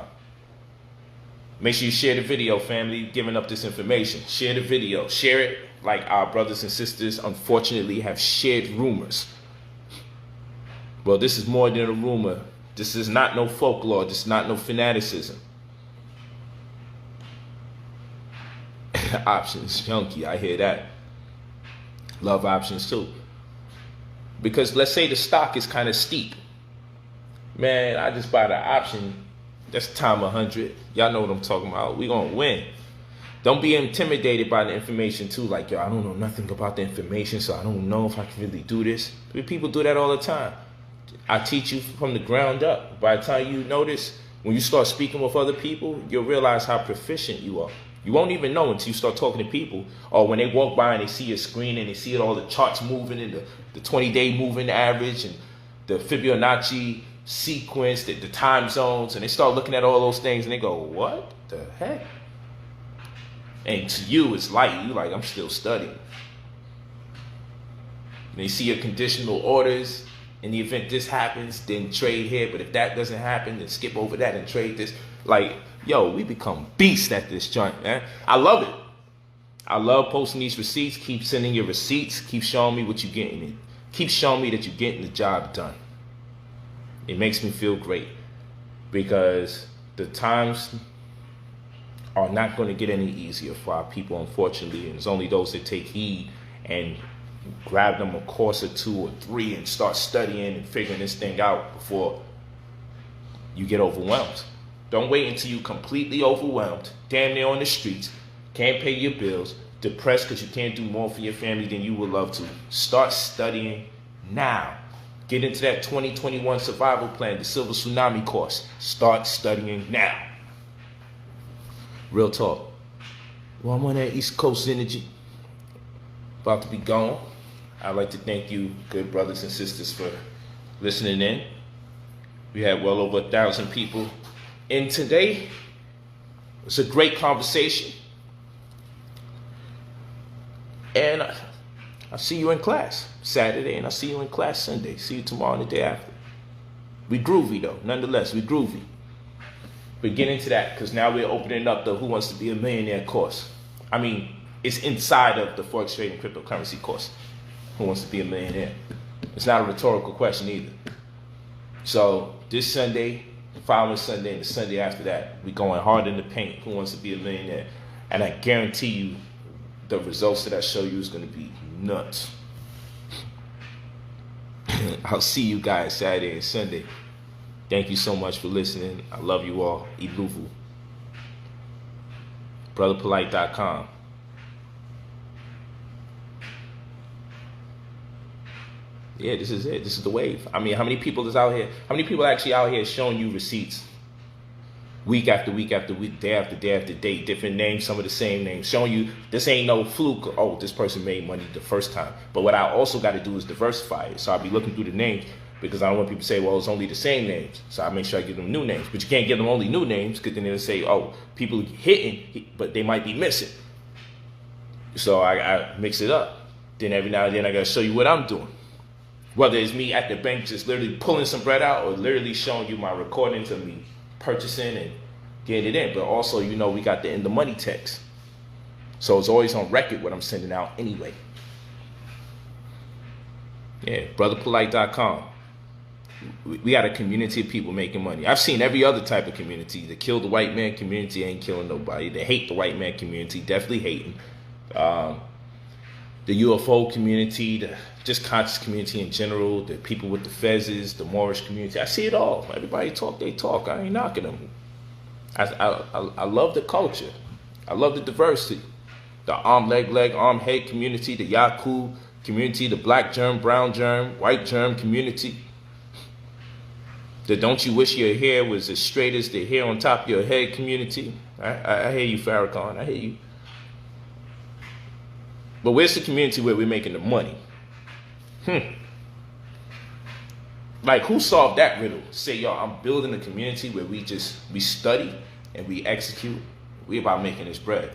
A: Make sure you share the video, family, giving up this information. Share the video. Share it like our brothers and sisters, unfortunately, have shared rumors. Well, this is more than a rumor. This is not no folklore. This is not no fanaticism. Options, junkie, I hear that. Love options too. Because let's say the stock is kind of steep. Man, I just buy the option. That's time 100. Y'all know what I'm talking about. We gonna win. Don't be intimidated by the information too. Like, yo, I don't know nothing about the information, so I don't know if I can really do this. People do that all the time. I teach you from the ground up. By the time you notice, when you start speaking with other people, you'll realize how proficient you are. You won't even know until you start talking to people, or when they walk by and they see your screen and they see all the charts moving and the 20-day moving average and the Fibonacci sequence, the time zones, and they start looking at all those things and they go, what the heck? And to you, it's light. You like, I'm still studying. And they see your conditional orders. In the event this happens, then trade here. But if that doesn't happen, then skip over that and trade this. Like, yo, we become beasts at this joint, man. I love it. I love posting these receipts. Keep sending your receipts. Keep showing me what you're getting. Keep showing me that you're getting the job done. It makes me feel great because the times are not going to get any easier for our people, unfortunately. And it's only those that take heed and grab them a course or 2 or 3 and start studying and figuring this thing out before you get overwhelmed. Don't wait until you're completely overwhelmed, damn near on the streets, can't pay your bills, depressed because you can't do more for your family than you would love to. Start studying now. Get into that 2021 survival plan, the Silver Tsunami course. Start studying now. Real talk. Well, I'm on that East Coast energy. About to be gone. I'd like to thank you, good brothers and sisters, for listening in. We had well over 1,000 people in today. It's a great conversation. And I'll see you in class Saturday, and I'll see you in class Sunday. See you tomorrow and the day after. We groovy, though. Nonetheless, we groovy. But get into that, because now we're opening up the Who Wants to Be a Millionaire course. I mean, it's inside of the Forex Trading Cryptocurrency course. Who Wants to Be a Millionaire? It's not a rhetorical question either. So this Sunday, the following Sunday, and the Sunday after that, we're going hard in the paint. Who Wants to Be a Millionaire? And I guarantee you, the results that I show you is going to be nuts. I'll see you guys Saturday and Sunday. Thank you so much for listening. I love you all. Iluvu. Brotherpolight.com. Yeah, this is it. This is the wave. I mean, how many people is out here? How many people actually out here showing you receipts week after week after week, day after day after day, different names, some of the same names, showing you this ain't no fluke. Oh, this person made money the first time. But what I also got to do is diversify it. So I'll be looking through the names because I don't want people to say, well, it's only the same names. So I make sure I give them new names. But you can't give them only new names because then they'll say, oh, people hitting, but they might be missing. So I mix it up. Then every now and then I got to show you what I'm doing. Whether it's me at the bank just literally pulling some bread out or literally showing you my recordings of me purchasing and getting it in. But also, you know, we got the in the money text. So it's always on record what I'm sending out anyway. Yeah, brotherpolight.com. We got a community of people making money. I've seen every other type of community. The kill the white man community ain't killing nobody. The hate the white man community, definitely hating. The UFO community, the just conscious community in general, the people with the fezzes, the Moorish community. I see it all. Everybody talk, they talk. I ain't knocking them. I love the culture. I love the diversity. The arm, leg, arm, head community, the Yaku community, the black germ, brown germ, white germ community. The don't you wish your hair was as straight as the hair on top of your head community. I hear you, Farrakhan. I hear you. But where's the community where we're making the money? Like, who solved that riddle? Say, yo, I'm building a community where we study and we execute. We about making this bread.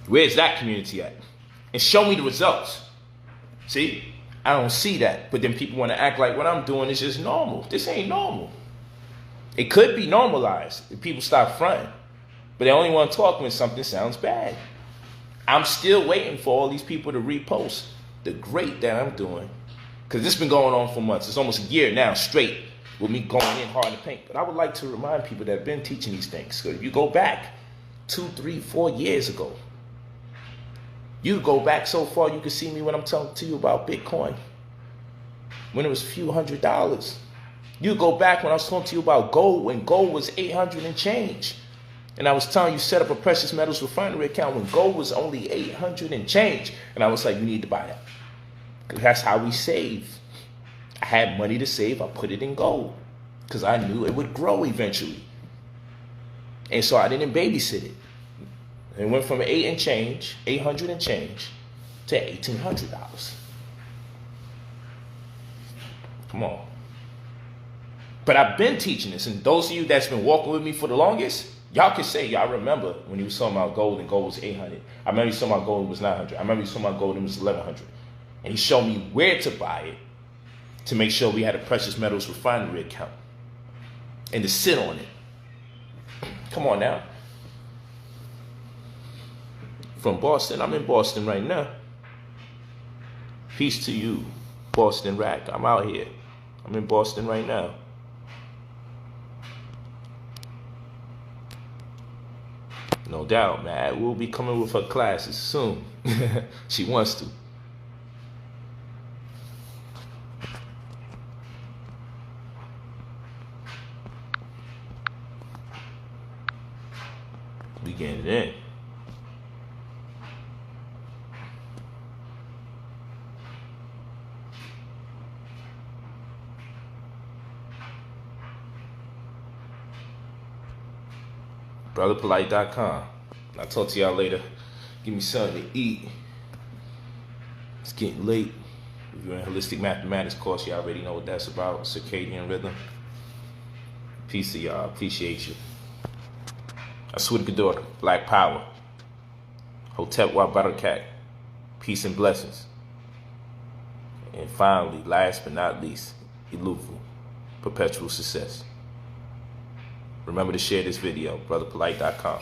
A: Where's that community at? And show me the results. See? I don't see that. But then people want to act like what I'm doing is just normal. This ain't normal. It could be normalized if people stop fronting. But they only want to talk when something sounds bad. I'm still waiting for all these people to repost the great that I'm doing. Because this has been going on for months. It's almost a year now straight with me going in hard in the paint. But I would like to remind people that have been teaching these things. So if you go back 2, 3, 4 years ago, you go back so far, you can see me when I'm talking to you about Bitcoin. When it was a few $100s. You go back when I was talking to you about gold, when gold was 800 and change. And I was telling you, set up a precious metals refinery account when gold was only 800 and change. And I was like, you need to buy that. Because that's how we save. I had money to save. I put it in gold. Because I knew it would grow eventually. And so I didn't babysit it. It went from 800 and change, to $1,800. Come on. But I've been teaching this. And those of you that's been walking with me for the longest, y'all can say, y'all remember when he was talking about gold and gold was 800. I remember he was talking about gold was 900. I remember he was talking about gold and it was 1100. And he showed me where to buy it to make sure we had a precious metals refinery account and to sit on it. Come on now. From Boston, I'm in Boston right now. Peace to you, Boston Rack. I'm out here. I'm in Boston right now. No doubt, man. We'll be coming with her classes soon. She wants to. We getting it in. brotherpolight.com. I'll talk to y'all later. Give me something to eat. It's getting late. If you're in holistic mathematics course, you already know what that's about. Circadian rhythm. Peace to y'all. Appreciate you. Aswad Gador. Black Power. Hotep Wa Barakat. Peace and blessings. And finally, last but not least, Ilufu. Perpetual success. Remember to share this video, brotherpolight.com.